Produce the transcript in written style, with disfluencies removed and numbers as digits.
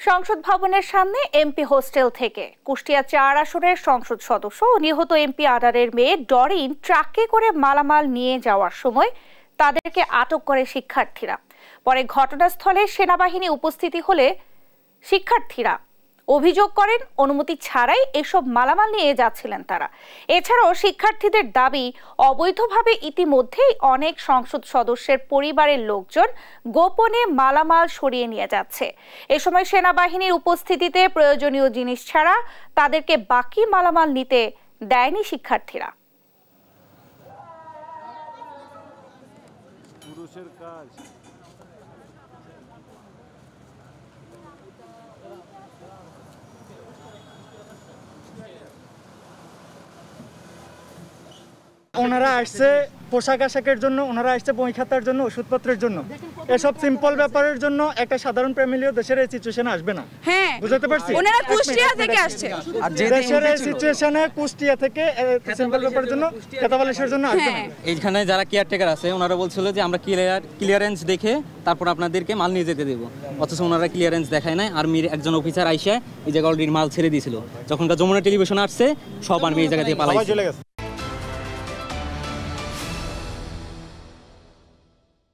সংসদ ভবনের সামনে এমপি হোস্টেল থেকে কুষ্টিয়া ৪ আসনের সংসদ সদস্য ও নিহত এমপি আডারের মেয়ে ডরিন ট্রাকে করে মালামাল নিয়ে যাওয়ার সময় তাদেরকে আটক করে শিক্ষার্থীরা। পরে ঘটনাস্থলে সেনাবাহিনী উপস্থিতি হলে শিক্ষার্থীরা অভিযোগ করেন অনুমতি ছাড়াই এসব মালামাল নিয়ে যাচ্ছিলেন তারা। এছাড়াও শিক্ষার্থীদের দাবি, অবৈধভাবে ইতিমধ্যেই অনেক সংসদ সদস্যের পরিবারের লোকজন গোপনে মালামাল সরিয়ে নিয়ে যাচ্ছে। এ সময় সেনাবাহিনীর উপস্থিতিতে প্রয়োজনীয় জিনিস ছাড়া তাদেরকে বাকি মালামাল নিতে দেয়নি শিক্ষার্থীরা। ওনারা আসছে পোশাক আশাকের জন্য, ওনারা আসছে বই খাতার জন্য, ওষুধপত্রের জন্য। এসব সিম্পল ব্যাপারের জন্য একটা সাধারণ ফ্যামিলিও দেশের এই সিচুয়েশনে আসবে না। হ্যাঁ, বুঝতে পারছি। ওনারা কুষ্টিয়া থেকে আসছে, আর দেশের এই সিচুয়েশনে কুষ্টিয়া থেকে সিম্পল ব্যাপারের জন্য, কেতাবালিশের জন্য আসবে না। এইখানে যারা কেয়ারটেকার আছে ওনারা বলছিল যে আমরা ক্লিয়ারেন্স দেখে তারপর আপনাদেরকে মাল নিয়ে যেতে দেবো, অথচ ওনারা ক্লিয়ারেন্স দেখায় নাই। আর্মির একজন অফিসার আইসা এই জায়গায় অলরেডি মাল ছেড়ে দিয়েছিল। যখন যমুনা টেলিভিশন আসছে সব আর্মি এই জায়গা থেকে পালাইছে।